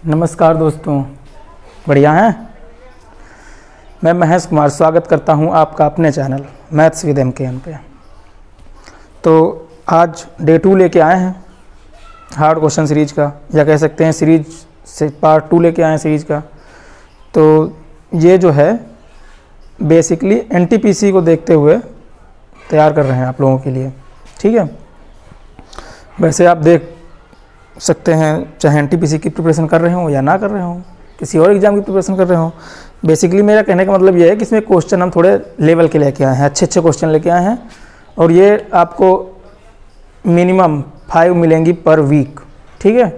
नमस्कार दोस्तों, बढ़िया हैं। मैं महेश कुमार स्वागत करता हूं आपका अपने चैनल मैथ्स विद MKN पे। तो आज डे 2 लेके आए हैं हार्ड क्वेश्चन सीरीज़ का, या कह सकते हैं सीरीज से पार्ट 2 लेके आए हैं सीरीज़ का। तो ये जो है बेसिकली NTPC को देखते हुए तैयार कर रहे हैं आप लोगों के लिए, ठीक है। वैसे आप देख सकते हैं, चाहे NTPC की प्रिपरेशन कर रहे हो या ना कर रहे हो, किसी और एग्ज़ाम की प्रिपरेशन कर रहे हो। बेसिकली मेरा कहने का मतलब ये है कि इसमें क्वेश्चन हम थोड़े लेवल के लेके आए हैं, अच्छे क्वेश्चन लेके आए हैं, और ये आपको मिनिमम 5 मिलेंगी पर वीक, ठीक है।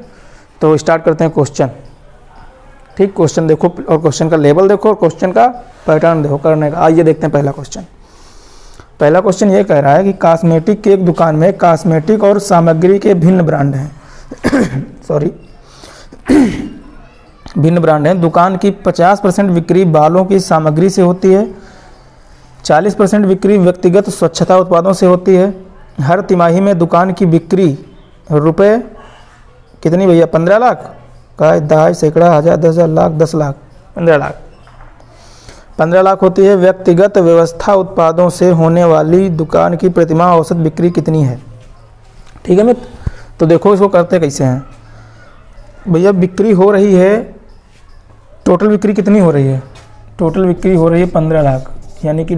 तो स्टार्ट करते हैं क्वेश्चन, ठीक। क्वेश्चन देखो और क्वेश्चन का लेवल देखो और क्वेश्चन का पैटर्न देखो करने का। आइए देखते हैं पहला क्वेश्चन। पहला क्वेश्चन ये कह रहा है कि कॉस्मेटिक की एक दुकान में कॉस्मेटिक और सामग्री के भिन्न ब्रांड हैं सॉरी भिन्न ब्रांड हैं। दुकान की 50% बिक्री बालों की सामग्री से होती है, 40% बिक्री व्यक्तिगत स्वच्छता उत्पादों से होती है। हर तिमाही में दुकान की बिक्री रुपए कितनी भैया? 15 लाख का, दहाई, सैकड़ा, हज़ार, 10,000, लाख, 10 लाख, 15 लाख होती है। व्यक्तिगत व्यवस्था उत्पादों से होने वाली दुकान की प्रतिमाह औसत बिक्री कितनी है? ठीक है मित्र। तो देखो इसको करते कैसे हैं भैया। बिक्री हो रही है, टोटल बिक्री कितनी हो रही है? टोटल बिक्री हो रही है 15 लाख, यानी कि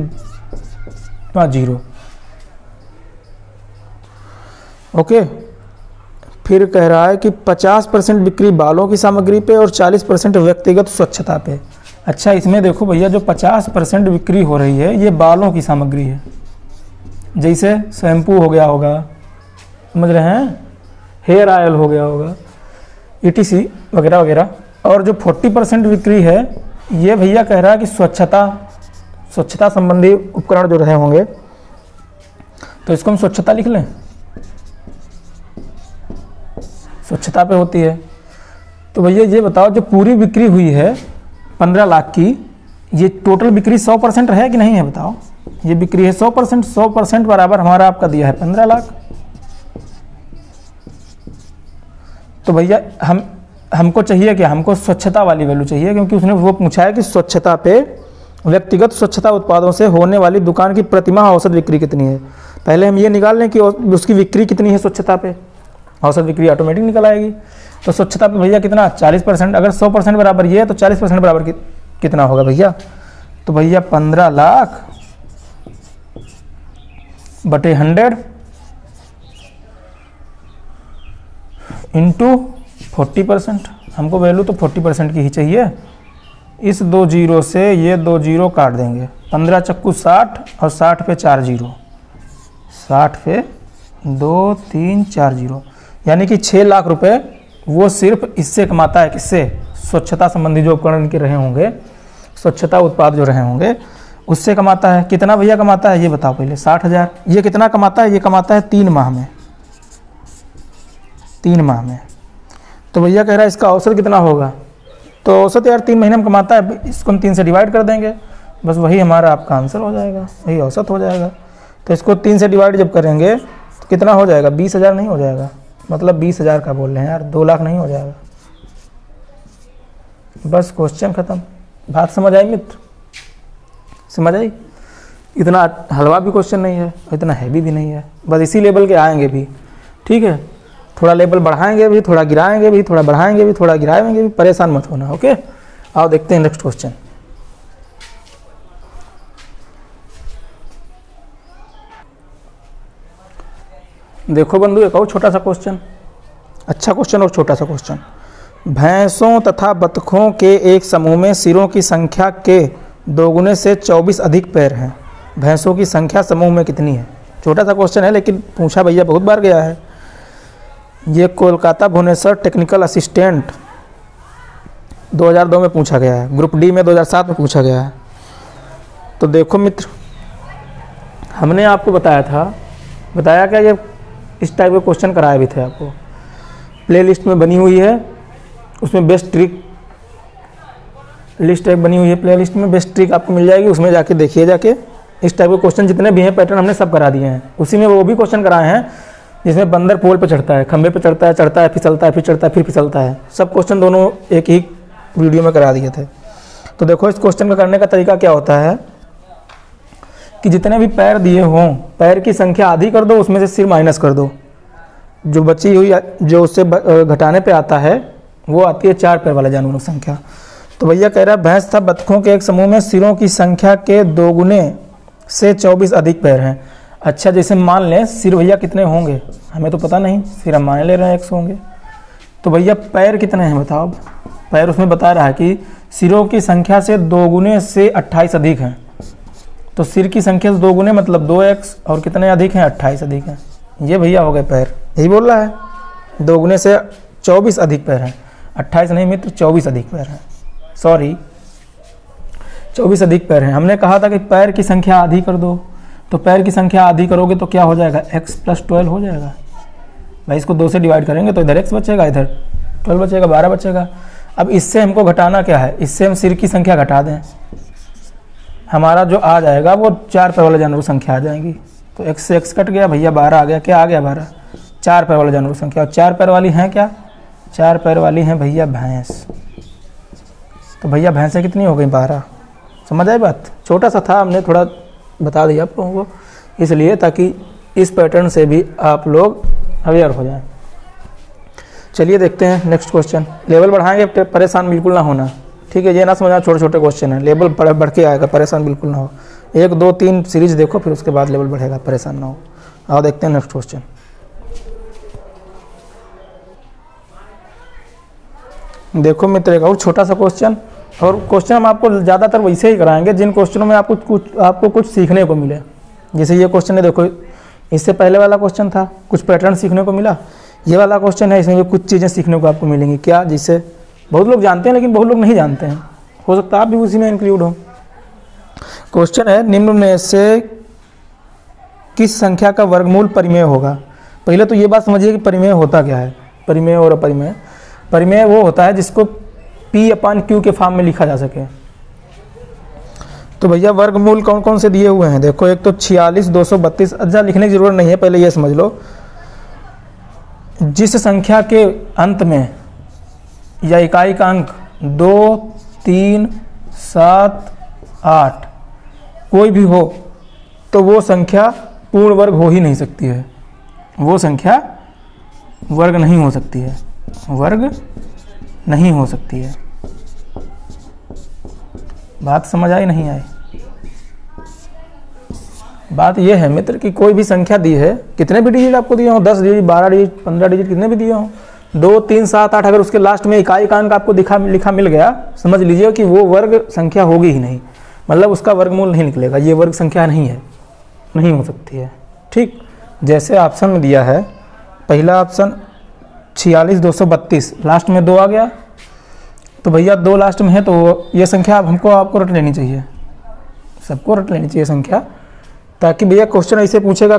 50। ओके। फिर कह रहा है कि 50% बिक्री बालों की सामग्री पे और 40% व्यक्तिगत स्वच्छता पे। अच्छा, इसमें देखो भैया, जो 50% बिक्री हो रही है ये बालों की सामग्री है, जैसे शैम्पू हो गया होगा, समझ रहे हैं, हेयर ऑयल हो गया होगा, ETC वगैरह वगैरह। और जो 40% बिक्री है ये भैया कह रहा है कि स्वच्छता संबंधी उपकरण जो रहे होंगे, तो इसको हम स्वच्छता लिख लें, स्वच्छता पे होती है। तो भैया ये बताओ, जो पूरी बिक्री हुई है 15 लाख की, ये टोटल बिक्री 100% है कि नहीं है? बताओ। ये बिक्री है 100%, 100% बराबर हमारा आपका दिया है 15 लाख। तो भैया हमको चाहिए क्या? हमको स्वच्छता वाली वैल्यू चाहिए, क्योंकि उसने वो पूछा है कि स्वच्छता पे व्यक्तिगत स्वच्छता उत्पादों से होने वाली दुकान की प्रतिमाह औसत बिक्री कितनी है। पहले हम ये निकाल लें कि उसकी बिक्री कितनी है स्वच्छता पे, औसत बिक्री ऑटोमेटिक निकल आएगी। तो स्वच्छता पे भैया कितना? 40%। अगर 100% बराबर ये है तो 40% बराबर कितना होगा भैया? तो भैया 15 लाख बटे 100 इंटू 40%। हमको वैल्यू तो 40% की ही चाहिए। इस 2 जीरो से ये 2 जीरो काट देंगे, 15 चक्कू 60 और 60 पे 4 जीरो, 60 पे 2 3 4 जीरो, यानी कि 6 लाख रुपए वो सिर्फ इससे कमाता है। किससे? स्वच्छता संबंधी जो उपकरण के रहे होंगे, स्वच्छता उत्पाद जो रहे होंगे, उससे कमाता है। कितना भैया कमाता है ये बताओ पहले? 60,000। ये कितना कमाता है? ये कमाता है 3 माह में, 3 माह में। तो भैया कह रहा है इसका औसत कितना होगा? तो औसत यार 3 महीने में कमाता है, इसको हम 3 से डिवाइड कर देंगे, बस वही हमारा आपका आंसर हो जाएगा, वही औसत हो जाएगा। तो इसको 3 से डिवाइड जब करेंगे तो कितना हो जाएगा? 20,000 नहीं हो जाएगा? मतलब 20,000 का बोल रहे हैं यार, 2 लाख नहीं हो जाएगा। बस क्वेश्चन ख़त्म। बात समझ आई मित्र? समझ आई? इतना हलवा भी क्वेश्चन नहीं है, इतना हैवी भी नहीं है, बस इसी लेवल के आएंगे भी, ठीक है। थोड़ा लेवल बढ़ाएंगे भी, थोड़ा गिराएंगे भी, थोड़ा बढ़ाएंगे भी, थोड़ा गिराएंगे भी, परेशान मत होना। ओके, आओ देखते हैं नेक्स्ट क्वेश्चन। देखो बंधु, एक और छोटा सा क्वेश्चन, अच्छा क्वेश्चन और छोटा सा क्वेश्चन। भैंसों तथा बतखों के एक समूह में सिरों की संख्या के 2 गुने से 24 अधिक पैर हैं। भैंसों की संख्या समूह में कितनी है? छोटा सा क्वेश्चन है, लेकिन पूछा भैया बहुत बार गया है। ये कोलकाता भुवनेश्वर टेक्निकल असिस्टेंट 2002 में पूछा गया है, ग्रुप डी में 2007 में पूछा गया है। तो देखो मित्र, हमने आपको बताया क्या, ये इस टाइप के क्वेश्चन कराए भी थे आपको। प्लेलिस्ट में बनी हुई है, उसमें बेस्ट ट्रिक लिस्ट एक बनी हुई है, प्लेलिस्ट में बेस्ट ट्रिक आपको मिल जाएगी, उसमें जाके देखिए। जाके इस टाइप के क्वेश्चन जितने भी हैं पैटर्न हमने सब करा दिए हैं, उसी में वो भी क्वेश्चन कराए हैं जिसमें बंदर पोल पे चढ़ता है, खंबे पे चढ़ता है, फिसलता है, फिर चढ़ता है, फिर फिसलता है। सब क्वेश्चन दोनों एक ही वीडियो में करा दिए थे। तो देखो इस क्वेश्चन का करने का तरीका क्या होता है कि जितने भी पैर दिए हों, पैर की संख्या आधी कर दो, उसमें से सिर माइनस कर दो, जो बची हुई जो उससे घटाने पे आता है वो आती है 4 पैर वाले जानवरों की संख्या। तो भैया कह रहा है भैंस तथा बत्तखों के एक समूह में सिरों की संख्या के 2 गुने से 24 अधिक पैर हैं। अच्छा, जैसे मान लें सिर भैया कितने होंगे, हमें तो पता नहीं, सिर हम मान ले रहे हैं 100 होंगे। तो भैया पैर कितने हैं बताओ। पैर उसमें बता रहा है कि सिरों की संख्या से 2 गुने से 28 अधिक हैं। तो सिर की संख्या से 2 गुने मतलब 2x, और कितने अधिक हैं, 28 अधिक हैं। ये भैया हो गए पैर, यही बोल रहा है। 2 गुने से 24 अधिक पैर हैं, 28 नहीं मित्र, 24 अधिक पैर हैं, सॉरी 24 अधिक पैर हैं। हमने कहा था कि पैर की संख्या आधी कर दो, तो पैर की संख्या आधी करोगे तो क्या हो जाएगा, x + 12 हो जाएगा। भाई इसको 2 से डिवाइड करेंगे तो इधर x बचेगा, इधर 12 बचेगा, 12 बचेगा। अब इससे हमको घटाना क्या है, इससे हम सिर की संख्या घटा दें, हमारा जो आ जाएगा वो 4 पैर वाले जानवरों की संख्या आ जाएगी। तो x से x कट गया भैया, 12 आ गया। क्या आ गया, 12, 4 पैर वाले जानवरों की संख्या। और 4 पैर वाली हैं क्या, 4 पैर वाली हैं भैया भैंस। तो भैया भैंसें कितनी हो गई, 12। समझ आई बात, छोटा सा था, हमने थोड़ा बता दिया आप लोगों को इसलिए, ताकि इस पैटर्न से भी आप लोग अवेयर हो जाएं। चलिए देखते हैं नेक्स्ट क्वेश्चन। लेवल बढ़ाएंगे, परेशान बिल्कुल ना होना, ठीक है। ये ना समझना छोटे छोटे क्वेश्चन है, लेवल बढ़ के आएगा, परेशान बिल्कुल ना हो। 1, 2, 3 सीरीज देखो, फिर उसके बाद लेवल बढ़ेगा, परेशान ना हो। आओ देखते हैं नेक्स्ट क्वेश्चन। देखो मित्र एक और छोटा सा क्वेश्चन, और क्वेश्चन हम आपको ज़्यादातर वैसे ही कराएंगे जिन क्वेश्चनों में आपको कुछ सीखने को मिले। जैसे ये क्वेश्चन है, देखो इससे पहले वाला क्वेश्चन था, कुछ पैटर्न सीखने को मिला। ये वाला क्वेश्चन है, इसमें भी कुछ चीज़ें सीखने को आपको मिलेंगी। क्या, जिससे बहुत लोग जानते हैं लेकिन बहुत लोग नहीं जानते हैं, हो सकता है आप भी उसी में इंक्लूड हो। क्वेश्चन है, निम्न में से किस संख्या का वर्गमूल परिमेय होगा। पहले तो ये बात समझिए कि परिमेय होता क्या है। परिमेय और अपरिमेय, परिमेय वो होता है जिसको P/Q के फॉर्म में लिखा जा सके। तो भैया वर्गमूल कौन कौन से दिए हुए हैं, देखो एक तो 46, 232। अच्छा लिखने की जरूरत नहीं है, पहले ये समझ लो, जिस संख्या के अंत में या इकाई का अंक 2, 3, 7, 8 कोई भी हो तो वो संख्या पूर्ण वर्ग हो ही नहीं सकती है, वो संख्या वर्ग नहीं हो सकती है, वर्ग नहीं हो सकती है। बात समझ आई नहीं आई। बात यह है मित्र कि कोई भी संख्या दी है, कितने भी डिजिट आपको दिए हों, 10 डिजिट, 12 डिजिट, 15 डिजिट, कितने भी दिए हों, 2, 3, 7, 8, अगर उसके लास्ट में इकाई का अंक आपको लिखा मिल गया, समझ लीजिए कि वो वर्ग संख्या होगी ही नहीं, मतलब उसका वर्गमूल नहीं निकलेगा, ये वर्ग संख्या नहीं है, नहीं हो सकती है। ठीक, जैसे ऑप्शन में दिया है, पहला ऑप्शन 46, 232, लास्ट में 2 आ गया, तो भैया 2 लास्ट में है, तो ये संख्या आपको रट लेनी चाहिए, सबको रट लेनी चाहिए संख्या, ताकि भैया क्वेश्चन ऐसे पूछेगा,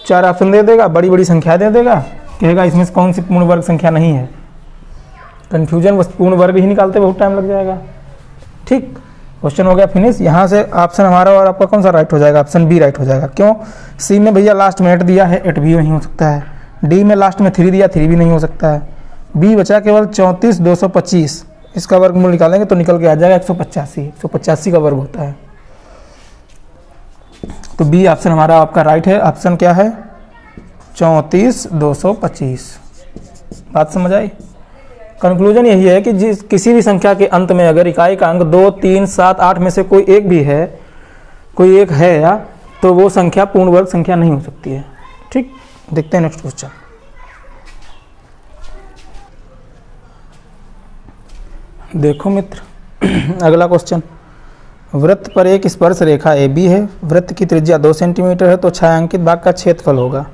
4 ऑप्शन दे देगा, बड़ी बड़ी संख्या दे देगा, कहेगा इसमें कौन सी पूर्ण वर्ग संख्या नहीं है, कन्फ्यूजन, बस पूर्ण वर्ग ही निकालते बहुत टाइम लग जाएगा। ठीक, क्वेश्चन हो गया फिनिश। यहाँ से ऑप्शन हमारा और आपका कौन सा राइट हो जाएगा, ऑप्शन बी राइट हो जाएगा। क्यों, सी में भैया लास्ट में 8 दिया है, 8 भी नहीं हो सकता है। डी में लास्ट में 3 दिया, 3 भी नहीं हो सकता है। बी बचा केवल 34, 225, इसका वर्गमूल निकालेंगे तो निकल के आ जाएगा 185, 185 का वर्ग होता है। तो बी ऑप्शन हमारा आपका राइट है। ऑप्शन क्या है, 34, 225। बात समझ आई। कंक्लूजन यही है कि किसी भी संख्या के अंत में अगर इकाई का अंक 2, 3, 7, 8 में से कोई एक भी है, कोई एक है या, तो वो संख्या पूर्ण वर्ग संख्या नहीं हो सकती है। ठीक, देखते हैं नेक्स्ट क्वेश्चन। देखो मित्र अगला क्वेश्चन, वृत्त पर एक स्पर्श रेखा AB है, वृत्त की त्रिज्या 2 सेंटीमीटर है, तो छायांकित भाग का क्षेत्रफल होगा।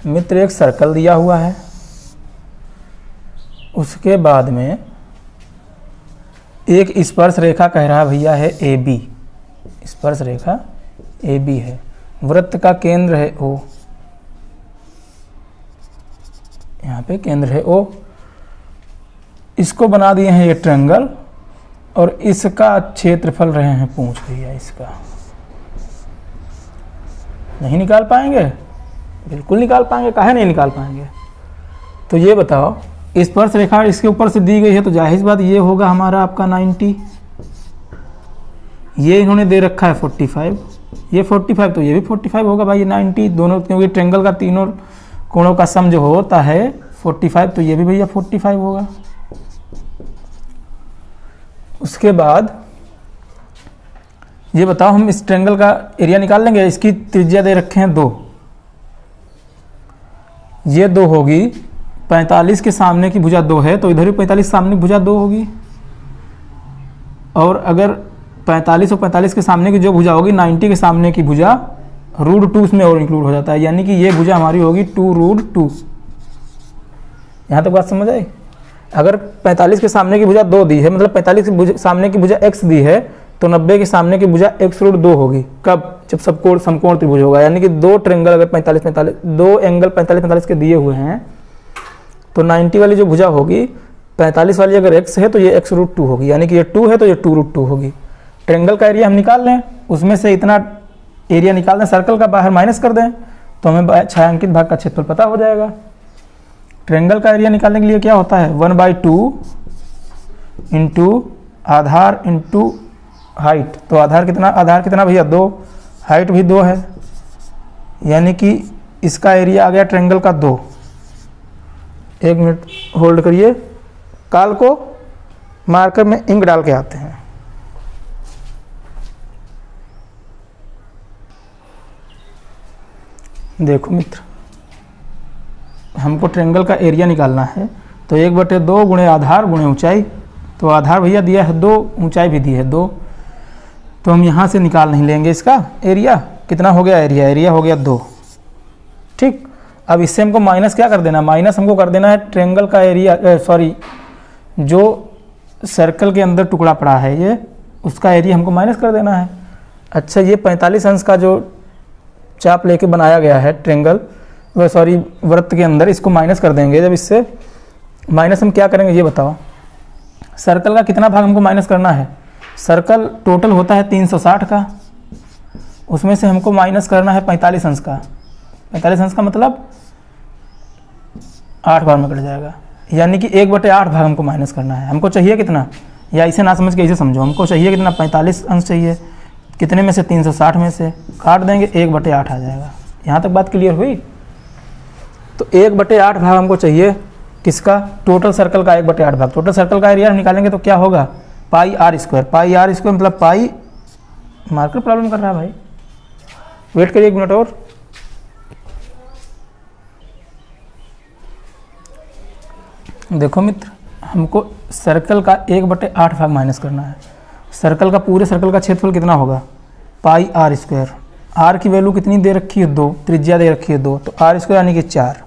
मित्र एक सर्कल दिया हुआ है, उसके बाद में एक स्पर्श रेखा कह रहा भैया है AB, स्पर्श रेखा AB है, वृत्त का केंद्र है O, यहाँ पे केंद्र है O, इसको बना दिए हैं ये ट्रायंगल, और इसका क्षेत्रफल रहे हैं पूंछ भैया, इसका नहीं निकाल पाएंगे, बिल्कुल निकाल पाएंगे, काहे नहीं निकाल पाएंगे। तो ये बताओ, स्पर्श रेखा इसके ऊपर से दी गई है तो जाहिर बात ये होगा हमारा आपका 90, ये इन्होंने दे रखा है 45, ये 45 तो ये भी 45 होगा भाई, ये 90 दोनों, क्योंकि ट्रेंगल का तीनों कोणों का सम जो होता है 45, तो ये भी भैया 45 होगा। उसके बाद ये बताओ, हम इस ट्रेंगल का एरिया निकाल लेंगे। इसकी त्रिज्या दे रखे हैं 2, ये 2 होगी, 45 के सामने की भुजा 2 है तो इधर भी 45 सामने की भुजा 2 होगी, और अगर 45 और 45 के सामने की जो भुजा होगी 90 के सामने की भुजा √2 उसमें और इंक्लूड हो जाता है, यानी कि ये भुजा हमारी होगी 2√2। यहाँ तक बात समझ आई। अगर 45 के सामने की भुजा 2 दी है, मतलब 45 के सामने की भुजा x दी है, तो 90 के सामने की भुजा x√2 होगी। कब? जब समकोण त्रिभुज होगा, यानी कि दो ट्रेंगल अगर 45-45 दो एंगल 45-45 के दिए हुए हैं तो 90 वाली जो भुजा होगी 45 वाली अगर x है तो ये x√2 होगी, यानी कि ये 2 है तो ये 2√2 होगी। ट्रेंगल का एरिया हम निकाल लें, उसमें से इतना एरिया निकाल दें, सर्कल का बाहर माइनस कर दें तो हमें छायांकित भाग का क्षेत्रफल पता हो जाएगा। ट्रेंगल का एरिया निकालने के लिए क्या होता है, 1/2 इंटू आधार इंटू हाइट। तो आधार कितना भैया 2, हाइट भी 2 है, यानी कि इसका एरिया आ गया ट्रेंगल का 2। 1 मिनट होल्ड करिए, काल को मार्कर में इंक डाल के आते हैं। देखो मित्र, हमको ट्रेंगल का एरिया निकालना है, तो 1/2 गुणे आधार गुणे ऊंचाई। तो आधार भैया दिया है 2, ऊंचाई भी दी है 2, तो हम यहाँ से निकाल नहीं लेंगे इसका एरिया। कितना हो गया एरिया हो गया 2। ठीक, अब इससे हमको माइनस क्या कर देना, माइनस हमको कर देना है ट्रेंगल का एरिया, जो सर्कल के अंदर टुकड़ा पड़ा है ये, उसका एरिया हमको माइनस कर देना है। अच्छा, ये 45 अंश का जो चाप लेके बनाया गया है ट्रेंगल, वृत्त के अंदर, इसको माइनस कर देंगे। जब इससे माइनस हम क्या करेंगे ये बताओ। सर्कल का कितना भाग हमको माइनस करना है, सर्कल टोटल होता है 360 का, उसमें से हमको माइनस करना है 45 अंश का। 45 अंश का मतलब 8 भाग में कट जाएगा, यानी कि 1/8 भाग हमको माइनस करना है। हमको चाहिए कितना, या इसे ना समझ के इसे समझो, हमको चाहिए कितना, 45 अंश चाहिए। कितने में से, 360 में से काट देंगे, 1/8 आ जाएगा। यहाँ तक बात क्लियर हुई। तो 1/8 भाग हमको चाहिए किसका, टोटल सर्कल का 1/8 भाग। टोटल सर्कल का एरिया निकालेंगे तो क्या होगा, πr²। πr² मतलब पाई, मार्कर प्रॉब्लम कर रहा है भाई, वेट करिए 1 मिनट और। देखो मित्र, हमको सर्कल का 1/8 भाग माइनस करना है। सर्कल का, पूरे सर्कल का क्षेत्रफल कितना होगा, πr²। r की वैल्यू कितनी दे रखी है 2, त्रिज्या दे रखी है 2, तो r² यानी कि 4।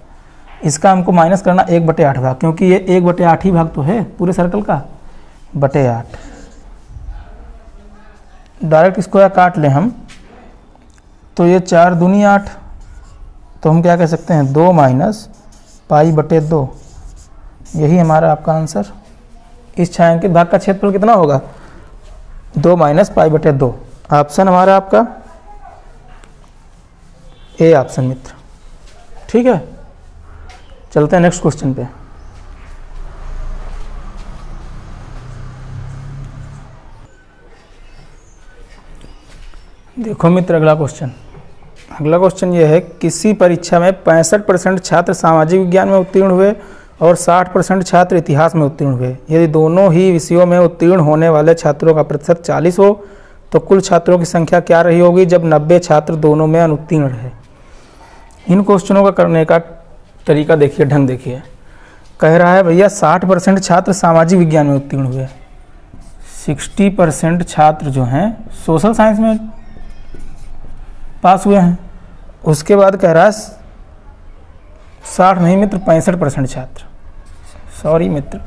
इसका हमको माइनस करना 1/8 भाग, क्योंकि ये 1/8 ही भाग तो है पूरे सर्कल का, /8। डायरेक्ट स्क्वायर काट लें हम, तो ये 4 दूनी 8, तो हम क्या कह सकते हैं, 2 माइनस π/2। यही हमारा आपका आंसर। इस छायांकित भाग का क्षेत्रफल कितना होगा, 2 माइनस π/2। ऑप्शन हमारा आपका ए ऑप्शन मित्र। ठीक है, चलते हैं नेक्स्ट क्वेश्चन पे। देखो मित्र, अगला क्वेश्चन ये है, किसी परीक्षा में 65% छात्र सामाजिक विज्ञान में उत्तीर्ण हुए और 60% छात्र इतिहास में उत्तीर्ण हुए। यदि दोनों ही विषयों में उत्तीर्ण होने वाले छात्रों का प्रतिशत 40 हो तो कुल छात्रों की संख्या क्या रही होगी जब 90 छात्र दोनों में अनुत्तीर्ण रहे। इन क्वेश्चनों का करने का तरीका देखिए, ढंग देखिए। कह रहा है भैया 60% छात्र सामाजिक विज्ञान में उत्तीर्ण हुए, 60% छात्र जो हैं सोशल साइंस में पास हुए हैं। उसके बाद कह रहा है 60 नहीं मित्र, 65% छात्र, सॉरी मित्र।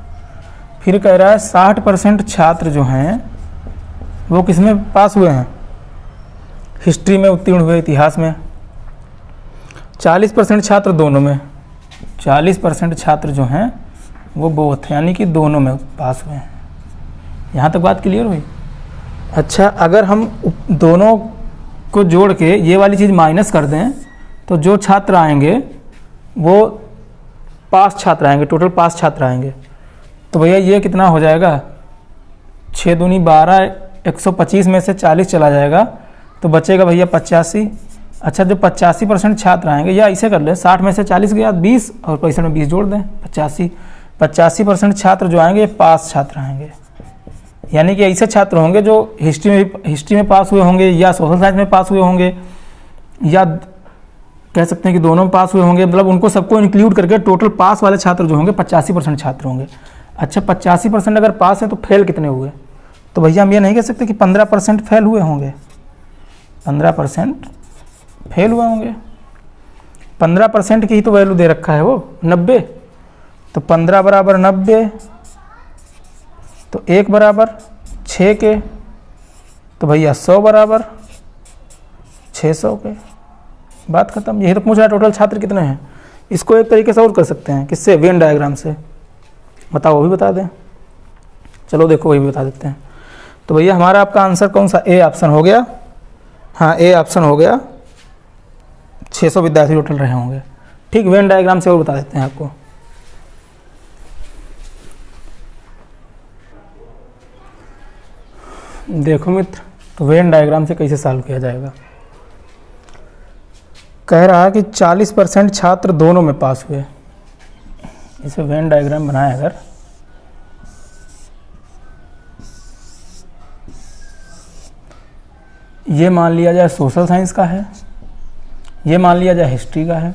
फिर कह रहा है 60% छात्र जो हैं वो किस में पास हुए हैं, हिस्ट्री में उत्तीर्ण हुए, इतिहास में। 40% छात्र दोनों में, 40% छात्र जो हैं वो बोथ, यानी कि दोनों में पास हुए हैं। यहाँ तक बात क्लियर हुई। अच्छा, अगर हम दोनों को जोड़ के ये वाली चीज़ माइनस कर दें तो जो छात्र आएंगे वो पास छात्र आएंगे, टोटल पास छात्र आएंगे। तो भैया ये कितना हो जाएगा, 6 दूनी 12, 125 में से 40 चला जाएगा तो बचेगा भैया 85। अच्छा, जो 85% छात्र आएंगे, या ऐसे कर ले, 60 में से 40 गया 20 और 65 में 20 जोड़ दें 85% छात्र जो आएंगे ये पास छात्र आएंगे। यानी कि ऐसे छात्र होंगे जो हिस्ट्री में पास हुए होंगे, या सोशल साइंस में पास हुए होंगे, या कह सकते हैं कि दोनों में पास हुए होंगे। मतलब उनको सबको इंक्लूड करके टोटल पास वाले छात्र जो होंगे 85% छात्र होंगे। अच्छा, 85% अगर पास है तो फेल कितने हुए? तो भैया हम ये नहीं कह सकते कि 15% फेल हुए होंगे, 15% फेल हुए होंगे। 15% की ही तो वैल्यू दे रखा है वो 90, तो 15 बराबर 90, तो 1 बराबर 6 के, तो भैया 100 बराबर 600 के, बात खत्म। यही तो पूछ रहा है टोटल छात्र कितने हैं। इसको एक तरीके से और कर सकते हैं, किससे? वेन डायग्राम से। बताओ, वो भी बता दें। चलो देखो, वही भी बता देते हैं। तो भैया हमारा आपका आंसर कौन सा? ए ऑप्शन हो गया। हाँ, ए ऑप्शन हो गया। 600 विद्यार्थी टोटल रहे होंगे। ठीक, वेन डायग्राम से और बता देते हैं आपको। देखो मित्र, तो वेन डायग्राम से कैसे सॉल्व किया जाएगा। कह रहा है कि 40% छात्र दोनों में पास हुए। इसे वेन डायग्राम बनाए अगर, ये मान लिया जाए सोशल साइंस का है, ये मान लिया जाए हिस्ट्री का है,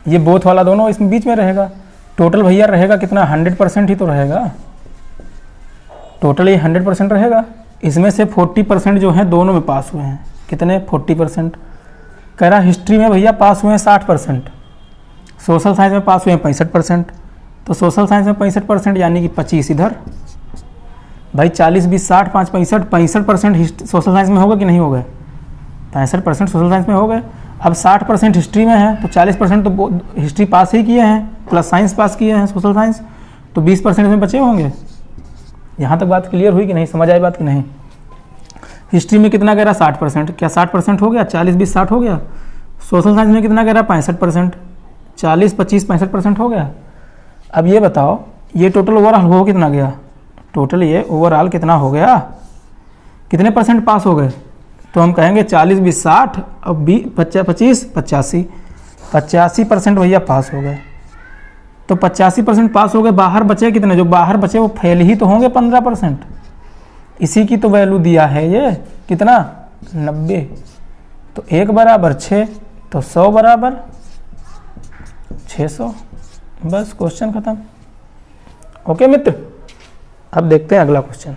ये बोथ वाला दोनों इसमें बीच में रहेगा। टोटल भैया रहेगा कितना? 100% ही तो रहेगा। टोटल ये 100% रहेगा। इसमें से 40% जो हैं दोनों में पास हुए हैं। कितने? 40%। कह रहा हिस्ट्री में भैया पास हुए हैं 60%, सोशल साइंस में पास हुए हैं 65%। तो सोशल साइंस में 65% यानी कि 25 इधर। भाई 40, 20, 60, 5, 65% सोशल साइंस में होगा कि नहीं होगा? 65% सोशल साइंस में हो गए। अब 60% हिस्ट्री में है, तो 40% तो हिस्ट्री पास ही किए हैं, प्लस साइंस पास किए हैं सोशल साइंस, तो 20% इसमें बचे होंगे। यहाँ तक बात क्लियर हुई कि नहीं? समझ आई बात कि नहीं? हिस्ट्री में कितना कह रहा? 60%। क्या 60% हो गया? 40, 20, 60 हो गया। सोशल साइंस में कितना कह रहा? 65%। 40, 25, 65% हो गया। अब ये बताओ, ये टोटल ओवरऑल हो कितना गया? टोटल ये ओवरऑल कितना हो गया? कितने परसेंट पास हो गए? तो हम कहेंगे 40, 20, 60 और 25, 85, 85% भैया पास हो गए। तो 85% पास हो गए। बाहर बचे कितने? जो बाहर बचे वो फेल ही तो होंगे 15%। इसी की तो वैल्यू दिया है ये कितना? 90। तो 1 बराबर 6, तो 100 बराबर 600। बस क्वेश्चन खत्म। ओके मित्र, अब देखते हैं अगला क्वेश्चन।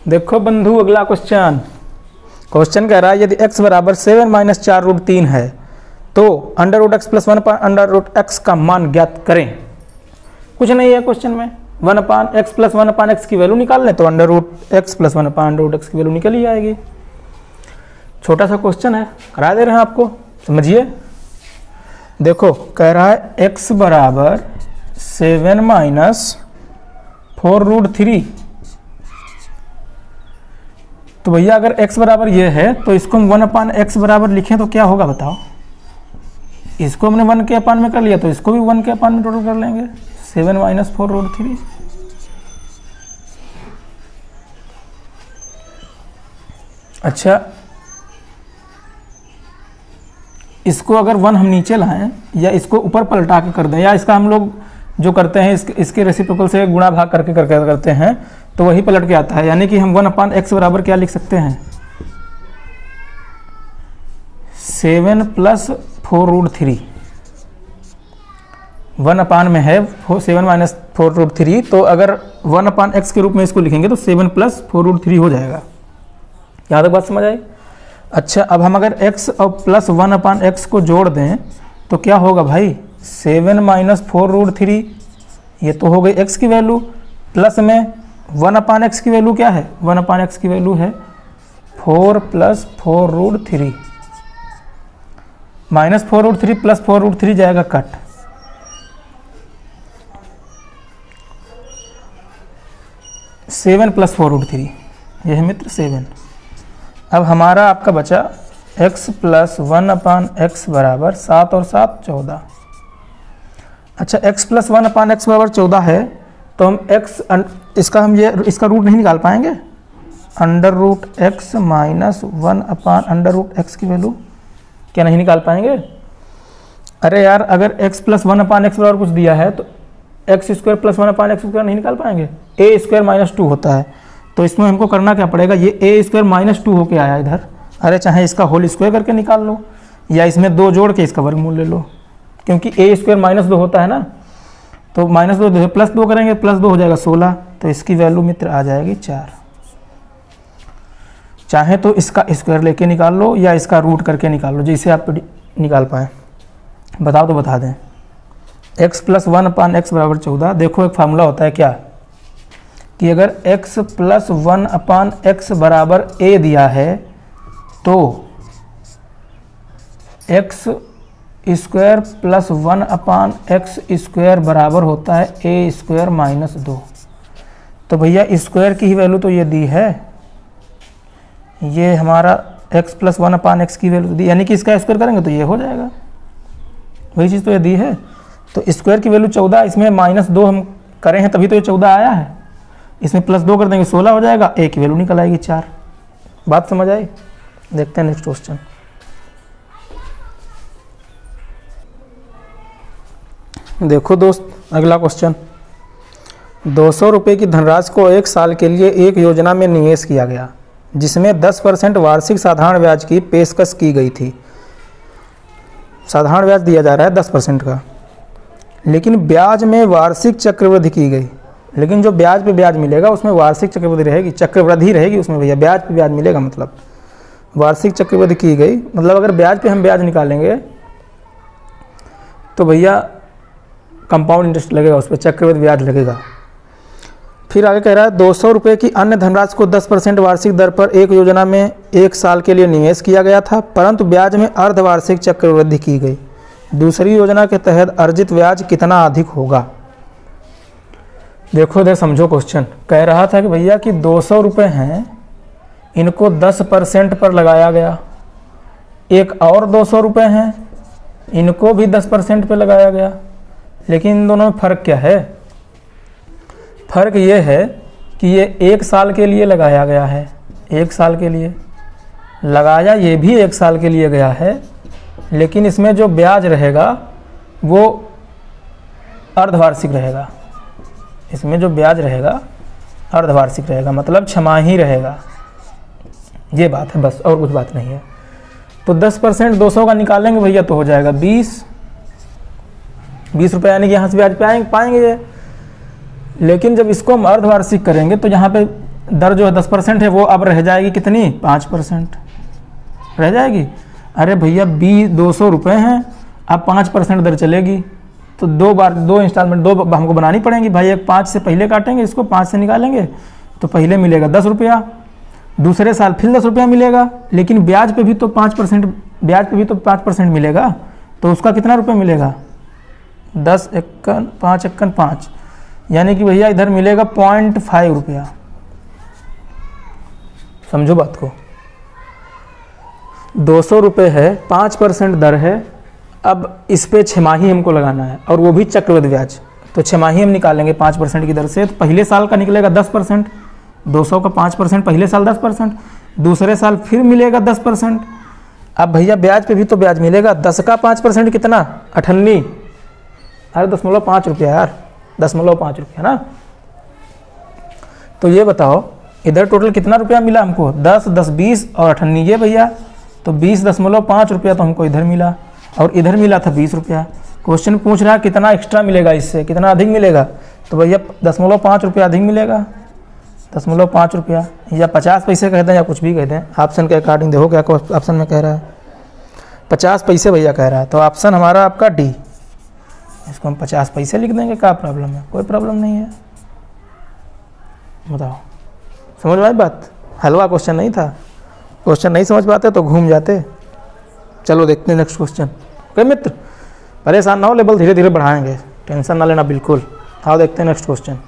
देखो बंधु, अगला क्वेश्चन कह रहा है यदि x बराबर 7 माइनस 4 रूट 3 है तो under root x plus 1 upon under root x का मान ज्ञात करें। कुछ नहीं है क्वेश्चन में, 1 upon x plus 1 upon x की वैल्यू निकाल लें तो under root x plus 1 upon under root x की वैल्यू निकल ही आएगी। छोटा सा क्वेश्चन है, करा दे रहे हैं आपको, समझिए। देखो कह रहा है x बराबर 7 माइनस 4 रूट 3। तो भैया अगर x बराबर ये है तो इसको हम 1 अपान एक्स बराबर लिखें तो क्या होगा बताओ। इसको हमने 1 के अपान में कर लिया तो इसको भी 1 के अपान में टोटल कर लेंगे। 7 माइनस 4 रूट 3। अच्छा, इसको अगर 1 हम नीचे लाएं या इसको ऊपर पलटा के कर दें, या इसका हम लोग जो करते हैं इसके रेसिप्रोकल से गुणा भाग करके करते हैं तो वही पलट के आता है। यानी कि हम 1 अपान एक्स बराबर क्या लिख सकते हैं? 7 प्लस 4 रूट 3। 1 अपान में है 7 माइनस 4 रूट 3, तो अगर 1 अपान एक्स के रूप में इसको लिखेंगे तो 7 प्लस 4 रूट 3 हो जाएगा। यहाँ तक बात समझ आई? अच्छा, अब हम अगर x और प्लस 1 अपान एक्स को जोड़ दें तो क्या होगा भाई? 7 माइनस 4 रूट 3, ये तो हो गई x की वैल्यू, प्लस में 1 अपान एक्स की वैल्यू क्या है? 1 अपान एक्स की वैल्यू है 4 plus 4 root 3। Minus 4 root 3 plus 4 root 3 जाएगा कट। सेवन प्लस 4 रूट 3, यह है मित्र 7। अब हमारा आपका बचा x प्लस 1/x बराबर 7 और 7 14। अच्छा x प्लस 1/x बराबर 14 है तो हम x इसका रूट नहीं निकाल पाएंगे। Under root x minus 1/√x की वैल्यू क्या नहीं निकाल पाएंगे? अरे यार अगर x प्लस 1/x बराबर कुछ दिया है तो x square plus 1/x square नहीं निकाल पाएंगे। a स्क्वायर माइनस 2 होता है तो इसमें हमको करना क्या पड़ेगा, ये a स्क्वायर माइनस 2 होके आया इधर, अरे चाहे इसका होल स्क्वायर करके निकाल लो या इसमें 2 जोड़ के इसका वर्गमूल ले लो, क्योंकि a स्क्वायर माइनस 2 होता है ना, तो माइनस 2 प्लस 2 करेंगे, प्लस 2 हो जाएगा 16, तो इसकी वैल्यू मित्र आ जाएगी 4। चाहे तो इसका स्क्वायर लेके निकाल लो या इसका रूट करके निकाल लो, जिसे आप निकाल पाएँ। बताओ तो बता दें। x प्लस 1/x बराबर 14। देखो एक फार्मूला होता है क्या कि अगर x प्लस 1/x बराबर a दिया है तो x square plus 1/x square बराबर होता है a स्क्वायर माइनस 2। तो भैया स्क्वायर की ही वैल्यू तो ये दी है, ये हमारा x प्लस 1/x की वैल्यू दी, यानी कि इसका स्क्वायर करेंगे तो ये हो जाएगा, वही चीज़ तो ये दी है। तो स्क्वायर की वैल्यू 14, इसमें माइनस 2 हम करें हैं तभी तो ये 14 आया है, इसमें प्लस 2 कर देंगे 16 हो जाएगा, a की वैल्यू निकल आएगी 4। बात समझ आई? देखते हैं नेक्स्ट क्वेश्चन। देखो दोस्त अगला क्वेश्चन, 200 रुपये की धनराशि को 1 साल के लिए एक योजना में निवेश किया गया जिसमें 10% वार्षिक साधारण ब्याज की पेशकश की गई थी। साधारण ब्याज दिया जा रहा है 10% का, लेकिन ब्याज में वार्षिक चक्रवृद्धि की गई, लेकिन जो ब्याज पे ब्याज मिलेगा उसमें वार्षिक चक्रवृद्धि रहेगी, चक्रवृद्धि रहेगी उसमें भैया, ब्याज पे ब्याज मिलेगा, मतलब वार्षिक चक्रवृद्धि की गई, मतलब अगर ब्याज पे हम ब्याज निकालेंगे तो भैया कंपाउंड इंटरेस्ट लगेगा, उस पर चक्रवृद्धि ब्याज लगेगा। फिर आगे कह रहा है 200 रुपये की अन्य धनराशि को 10% वार्षिक दर पर एक योजना में 1 साल के लिए निवेश किया गया था, परंतु ब्याज में अर्धवार्षिक चक्रवृद्धि की गई। दूसरी योजना के तहत अर्जित ब्याज कितना अधिक होगा? देखो इधर समझो क्वेश्चन, कह रहा था कि भैया कि 200 रुपये हैं, इनको 10% पर लगाया गया, एक और 200 रुपये हैं, इनको भी 10% पे लगाया गया, लेकिन इन दोनों में फ़र्क क्या है? फ़र्क ये है कि ये 1 साल के लिए लगाया गया है, 1 साल के लिए लगाया, ये भी 1 साल के लिए गया है, लेकिन इसमें जो ब्याज रहेगा वो अर्धवार्षिक रहेगा, इसमें जो ब्याज रहेगा अर्धवार्षिक रहेगा, मतलब छमाही रहेगा, ये बात है बस, और कुछ बात नहीं है। तो 10% 200 का निकालेंगे भैया तो हो जाएगा 20 रुपये, यानी कि यहाँ से ब्याज पे पाएंगे ये। लेकिन जब इसको हम अर्धवार्षिक करेंगे तो यहाँ पे दर जो है 10% है वो अब रह जाएगी कितनी? 5% रह जाएगी। अरे भैया 200 रुपये हैं, अब 5% दर चलेगी, तो 2 इंस्टॉलमेंट 2 हमको बनानी पड़ेंगी भाई। एक 5 से पहले काटेंगे, इसको 5 से निकालेंगे तो पहले मिलेगा 10 रुपया, दूसरे साल फिर 10 रुपया मिलेगा, लेकिन ब्याज पे भी तो 5% मिलेगा, तो उसका कितना रुपये मिलेगा? 10 एकन 5 एकन 5, यानी कि भैया इधर मिलेगा 0.5 रुपया। समझो बात को, 200 रुपये है, 5% दर है, अब इस पे छमाही हमको लगाना है और वो भी चक्रवृद्धि ब्याज, तो छमाही हम निकालेंगे 5% की दर से, तो पहले साल का निकलेगा 10%, 200 का 5% पहले साल 10%, दूसरे साल फिर मिलेगा 10%। अब भैया ब्याज पे भी तो ब्याज मिलेगा, 10 का 5% कितना? 98, अरे 0.5 रुपया यार, 0.5 रुपया ना। तो ये बताओ इधर टोटल कितना रुपया मिला हमको? 10, 10, 20 और 98 ये भैया, तो 20.5 रुपया तो हमको इधर मिला और इधर मिला था 20 रुपया। क्वेश्चन पूछ रहा है कितना एक्स्ट्रा मिलेगा, इससे कितना अधिक मिलेगा? तो भैया 10.5 रुपया अधिक मिलेगा, 10.5 रुपया या 50 पैसे कह दें या कुछ भी कह दें, ऑप्शन के अकॉर्डिंग। देखो क्या ऑप्शन में कह रहा है, 50 पैसे भैया कह रहा है, तो ऑप्शन हमारा आपका डी, इसको हम 50 पैसे लिख देंगे, क्या प्रॉब्लम है? कोई प्रॉब्लम नहीं है। बताओ समझ में आई बात? हलवा क्वेश्चन नहीं था, क्वेश्चन नहीं समझ पाते तो घूम जाते। चलो देखते हैं नेक्स्ट क्वेश्चन। ओके मित्र, परेशान ना हो, लेवल धीरे धीरे बढ़ाएंगे, टेंशन ना लेना बिल्कुल। आओ देखते हैं नेक्स्ट क्वेश्चन।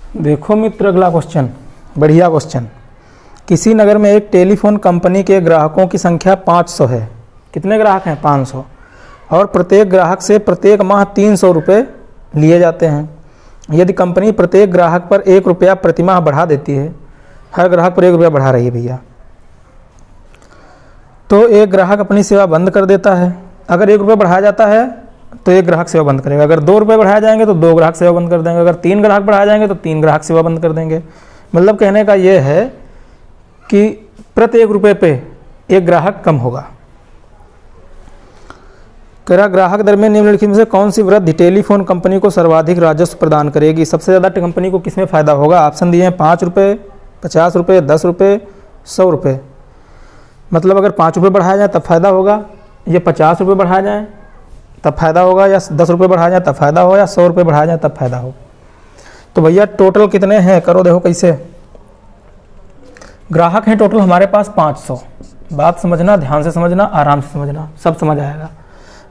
देखो मित्र, अगला क्वेश्चन बढ़िया क्वेश्चन। किसी नगर में एक टेलीफोन कंपनी के ग्राहकों की संख्या 500 है। कितने ग्राहक हैं? 500। और प्रत्येक ग्राहक से प्रत्येक माह 300 रुपये लिए जाते हैं। यदि कंपनी प्रत्येक ग्राहक पर 1 रुपया प्रति माह बढ़ा देती है, हर ग्राहक पर 1 रुपया बढ़ा रही है भैया, तो एक ग्राहक अपनी सेवा बंद कर देता है। अगर 1 रुपया बढ़ाया जाता है तो 1 ग्राहक सेवा बंद करेगा। अगर 2 रुपये बढ़ाए जाएंगे तो 2 ग्राहक सेवा बंद कर देंगे। अगर 3 ग्राहक बढ़ाए जाएंगे तो 3 ग्राहक सेवा बंद कर देंगे। मतलब कहने का ये है कि प्रति 1 रुपये पे 1 ग्राहक कम होगा। ग्राहक दर में निम्नलिखित में से कौन सी वृद्धि टेलीफोन कंपनी को सर्वाधिक राजस्व प्रदान करेगी? सबसे ज़्यादा कंपनी को किसमें फ़ायदा होगा? ऑप्शन दिए हैं 5 रुपये, 50 रुपये, 10 रुपये, 100 रुपये। मतलब अगर 5 रुपये बढ़ाया जाए तब फ़ायदा होगा, ये 50 रुपये बढ़ाया जाए तब फ़ायदा होगा, या 10 रुपये बढ़ाया जाए तब फ़ायदा हो, या 100 रुपये बढ़ाया जाए तब फ़ायदा हो। तो भैया टोटल कितने हैं? करो देखो कैसे। ग्राहक हैं टोटल हमारे पास 500। बात समझना, ध्यान से समझना, आराम से समझना, सब समझ आएगा।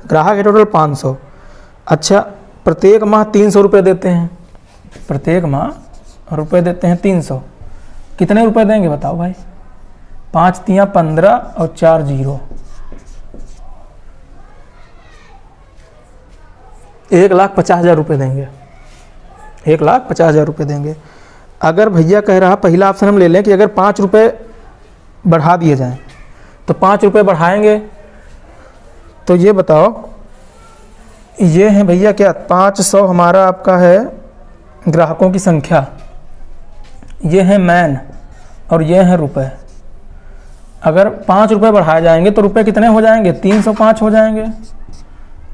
ग्राहक है टोटल 500। अच्छा, प्रत्येक माह 300 रुपये देते हैं। प्रत्येक माह रुपये देते हैं 300। कितने रुपए देंगे बताओ भाई? 5 तियाँ 15 और 4 0, 1,50,000 रुपये देंगे। 1,50,000 रुपये देंगे। अगर भैया कह रहा, पहला ऑप्शन हम ले लें कि अगर 5 रुपये बढ़ा दिए जाएं तो 5 रुपये बढ़ाएंगे तो ये बताओ, ये है भैया क्या 500 हमारा आपका है ग्राहकों की संख्या, ये है मैन और ये है रुपए। अगर 5 रुपये बढ़ाए जाएंगे तो रुपए कितने हो जाएंगे? 305 हो जाएंगे।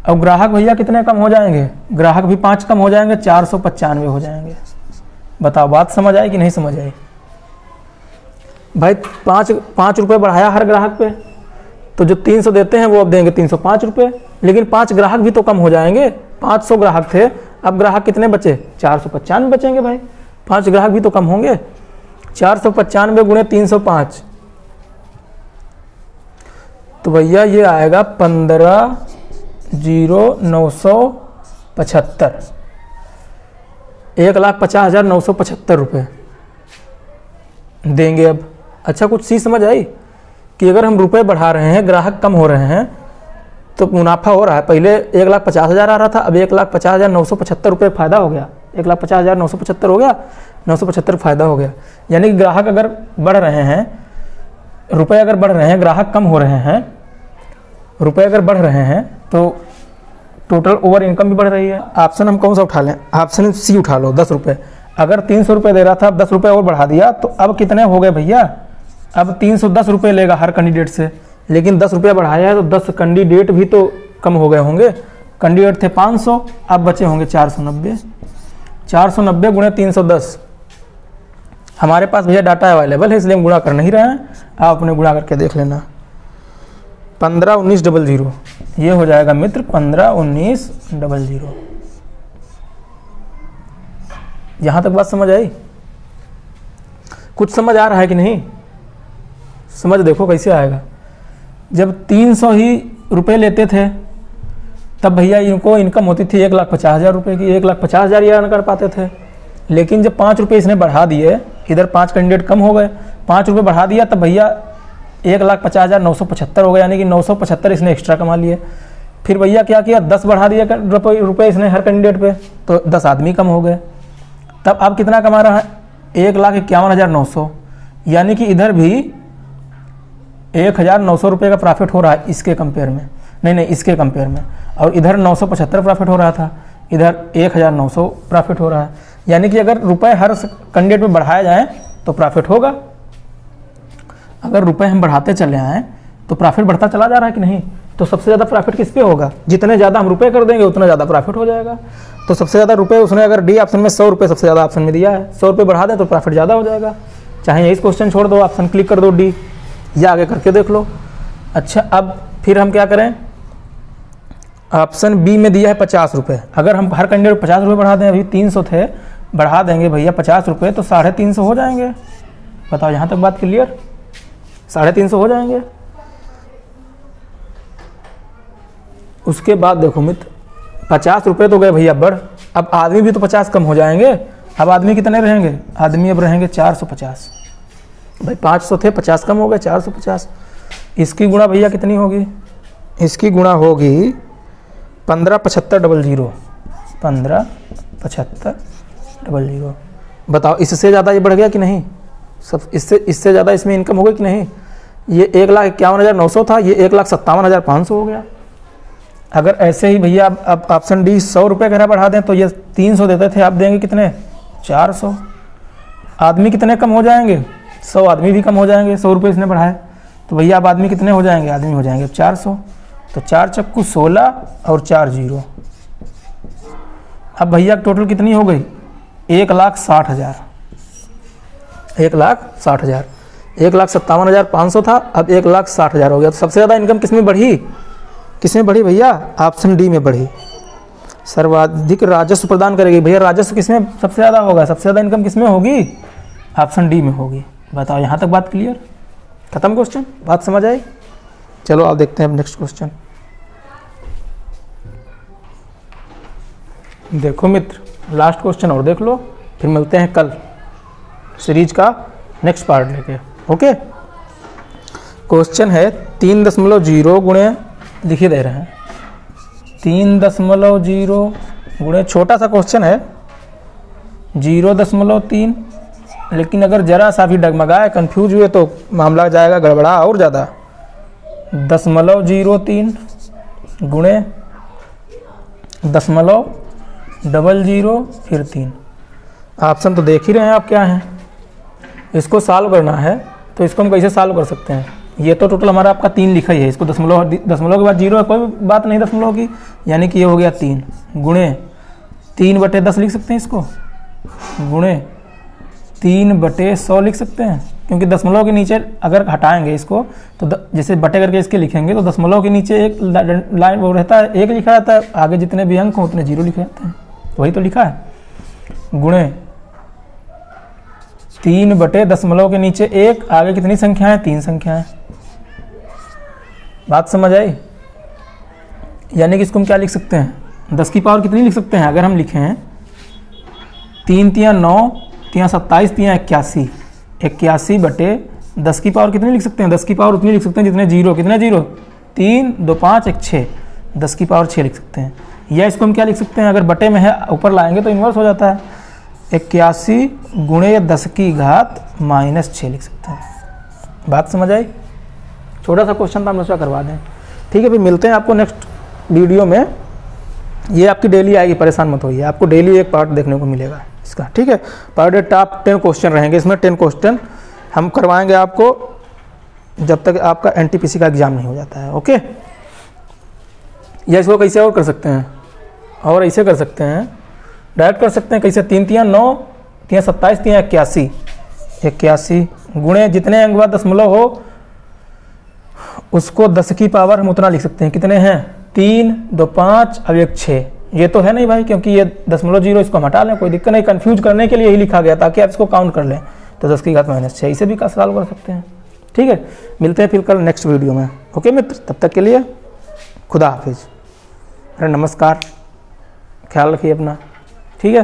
अब ग्राहक भैया कितने कम हो जाएंगे? ग्राहक भी 5 कम हो जाएंगे, 495 हो जाएंगे। बताओ बात समझ आई कि नहीं समझ आई? भाई 5 रुपये बढ़ाया हर ग्राहक पे, तो जो 300 देते हैं वो अब देंगे 305 रुपये। लेकिन 5 ग्राहक भी तो कम हो जाएंगे। 500 ग्राहक थे, अब ग्राहक कितने बचे? 495 बचेंगे भाई। 5 ग्राहक भी तो कम होंगे। 495 गुणे 305, तो भैया ये आएगा 15,975, 1,50,975 रुपये देंगे अब। अच्छा, कुछ चीज़ समझ आई कि अगर हम रुपए बढ़ा रहे हैं, ग्राहक कम हो रहे हैं, तो मुनाफा हो रहा है। पहले 1,50,000 आ रहा था, अब 1,50,975 रुपये फ़ायदा हो गया। 1,50,975 हो गया, 975 फ़ायदा हो गया। यानी कि ग्राहक अगर बढ़ रहे हैं, रुपए अगर बढ़ रहे हैं, ग्राहक कम हो रहे हैं, रुपए अगर बढ़ रहे हैं, तो टोटल ओवर इनकम भी बढ़ रही है। ऑप्शन हम कौन सा उठा लें? ऑप्शन सी उठा लो, 10 रुपये। अगर 300 रुपये दे रहा था, अब 10 रुपये और बढ़ा दिया, तो अब कितने हो गए भैया? अब 310 रुपये लेगा हर कैंडिडेट से। लेकिन 10 रुपया बढ़ाया है तो 10 कैंडिडेट भी तो कम हो गए होंगे। कैंडिडेट थे 500, अब बचे होंगे 490। 490 गुणे 310, हमारे पास भैया डाटा अवेलेबल है इसलिए हम गुणा कर नहीं रहे हैं, आप अपने गुणा करके देख लेना। 15,19,00, ये हो जाएगा मित्र 15,19,00। यहाँ तक बात समझ आई? कुछ समझ आ रहा है कि नहीं? समझ देखो कैसे आएगा। जब 300 ही रुपए लेते थे तब भैया इनको इनकम होती थी 1,50,000 रुपये की, 1,50,000 ये अर्न कर पाते थे। लेकिन जब 5 रुपये इसने बढ़ा दिए, इधर 5 कैंडिडेट कम हो गए, 5 रुपये बढ़ा दिया, तब भैया 1,50,975 हो गया, यानी कि 975 इसने एक्स्ट्रा कमा लिए। फिर भैया क्या किया, 10 बढ़ा दिया रुपये इसने हर कैंडिडेट पे, तो 10 आदमी कम हो गए। तब अब कितना कमा रहा है? 1,51,900, यानी कि इधर भी 1,900 रुपये का प्रॉफिट हो रहा है इसके कंपेयर में, नहीं इसके कंपेयर में। और इधर 975 प्रॉफिट हो रहा था, इधर 1,900 प्रॉफिट हो रहा है। यानी कि अगर रुपए हर कैंडिडेट में बढ़ाए जाएं तो प्रॉफिट होगा। अगर रुपए हम बढ़ाते चले आएँ तो प्रॉफिट बढ़ता चला जा रहा है कि नहीं? तो सबसे ज़्यादा प्रॉफिट किस पे होगा? जितने ज़्यादा हम रुपए कर देंगे उतना ज़्यादा प्रॉफिट हो जाएगा। तो सबसे ज़्यादा रुपए उसने अगर डी ऑप्शन में 100 रुपये सबसे ज़्यादा ऑप्शन में दिया है, 100 रुपये बढ़ा दें तो प्रॉफिट ज़्यादा हो जाएगा। चाहे यही क्वेश्चन छोड़ दो, ऑप्शन क्लिक कर दो डी, या आगे करके देख लो। अच्छा, अब फिर हम क्या करें? ऑप्शन बी में दिया है 50 रुपये। अगर हम हर कैंडिडेट 50 रुपये बढ़ा दें, अभी 300 थे, बढ़ा देंगे भैया 50 रुपये, तो 350 हो जाएंगे। बताओ यहाँ तक बात क्लियर? 350 हो जाएंगे। उसके बाद देखो मित्र, 50 रुपये तो गए भैया बढ़, अब आदमी भी तो 50 कम हो जाएंगे। अब आदमी कितने रहेंगे? आदमी अब रहेंगे 450। भाई 500 थे, 50 कम हो गए, 450। इसकी गुणा भैया कितनी होगी? इसकी गुणा होगी 157500। 157500। बताओ इससे ज़्यादा ये बढ़ गया कि नहीं? सब इससे ज़्यादा इसमें इनकम हो गई कि नहीं? ये 1,51,900 था, ये 1,57,500 हो गया। अगर ऐसे ही भैया अब ऑप्शन डी 100 रुपये का बढ़ा दें तो ये 300 देते थे, आप देंगे कितने? 400। आदमी कितने कम हो जाएंगे? 100 आदमी भी कम हो जाएंगे, 100 रुपये इसने बढ़ाए तो भैया अब आदमी कितने हो जाएंगे? आदमी हो जाएंगे अब 400। तो 4 चक्कू 16 और 4 जीरो। अब भैया टोटल कितनी हो गई? 1,60,000। 1,60,000। 1,57,500 था, अब 1,60,000 हो गया। तो सबसे ज़्यादा इनकम किसमें बढ़ी? किसमें बढ़ी भैया? ऑप्शन डी में बढ़ी। सर्वाधिक राजस्व प्रदान करेगी। भैया राजस्व किसमें सबसे ज़्यादा होगा? सबसे ज़्यादा इनकम किसमें होगी? ऑप्शन डी में होगी। बताओ यहाँ तक बात क्लियर? खत्म क्वेश्चन? बात समझ आई? चलो आप देखते हैं अब नेक्स्ट क्वेश्चन। देखो मित्र, लास्ट क्वेश्चन और देख लो, फिर मिलते हैं कल सीरीज का नेक्स्ट पार्ट लेके। ओके, क्वेश्चन है 3.0 गुणे, लिखे दे रहे हैं 3.0 गुणे, छोटा सा क्वेश्चन है 0.3, लेकिन अगर जरा सा भी डगमगाए, कंफ्यूज हुए तो मामला जाएगा गड़बड़ा और ज़्यादा। 0.03 गुणे 0.00 फिर 3। ऑप्शन तो देख ही रहे हैं आप क्या है। इसको सॉल्व करना है तो इसको हम कैसे सॉल्व कर सकते हैं? ये तो टोटल हमारा आपका 3 लिखा ही है, इसको दशमलव के बाद 0 है, कोई बात नहीं दशमलव की, यानी कि ये हो गया 3 गुणे 3/10 लिख सकते हैं इसको, गुणे 3/100 लिख सकते हैं, क्योंकि दशमलव के नीचे अगर हटाएंगे इसको तो जैसे बटे करके इसके लिखेंगे तो दशमलव के नीचे एक लाइन वो रहता है, 1 लिखा रहता है, आगे जितने भी अंक हों उतने 0 लिखे जाते हैं, वही तो लिखा है। गुणे 3/दशमलव के नीचे 1, आगे कितनी संख्याएं? 3 संख्याएं। बात समझ आई? यानी कि इसको हम क्या लिख सकते हैं? 10 की पावर कितनी लिख सकते हैं? अगर हम लिखें 3 × 9 × 27 × 81, 81/10 की पावर कितनी लिख सकते हैं? 10 की पावर उतनी लिख सकते हैं जितने जीरो, कितने जीरो? 3, 2, 5, 1, 6, 10 की पावर 6 लिख सकते हैं। या इसको हम क्या लिख सकते हैं? अगर बटे में है ऊपर लाएंगे तो इन्वर्स हो जाता है, 81 गुणे 10 की घात -6 लिख सकते हैं। बात समझ आई? छोटा सा क्वेश्चन था, हम उसका करवा दें। ठीक है, फिर मिलते हैं आपको नेक्स्ट वीडियो में। ये आपकी डेली आएगी, परेशान मत होइए, आपको डेली एक पार्ट देखने को मिलेगा इसका। ठीक है, पर डे टॉप 10 क्वेश्चन रहेंगे इसमें, 10 क्वेश्चन हम करवाएंगे आपको जब तक आपका NTPC का एग्जाम नहीं हो जाता है। ओके, या इसको कैसे और कर सकते हैं? और ऐसे कर सकते हैं, डायरेक्ट कर सकते हैं। कैसे? 3 × 9 × 27 × 81, 81 गुणे जितने अंक बाद दशमलव हो उसको 10 की पावर हम उतना लिख सकते हैं। कितने हैं? 3, 2, 5 अब 1, 6। ये तो है नहीं भाई, क्योंकि ये 0.0 इसको हम हटा लें, कोई दिक्कत नहीं। कंफ्यूज करने के लिए यही लिखा गया ताकि आप इसको काउंट कर लें। तो 10 की घात -6 इसे भी सॉल्व कर सकते हैं। ठीक है, मिलते हैं फिर कल नेक्स्ट वीडियो में। ओके मित्र, तब तक के लिए खुदा हाफिज, अरे नमस्कार, ख्याल रखिए अपना। ठीक है।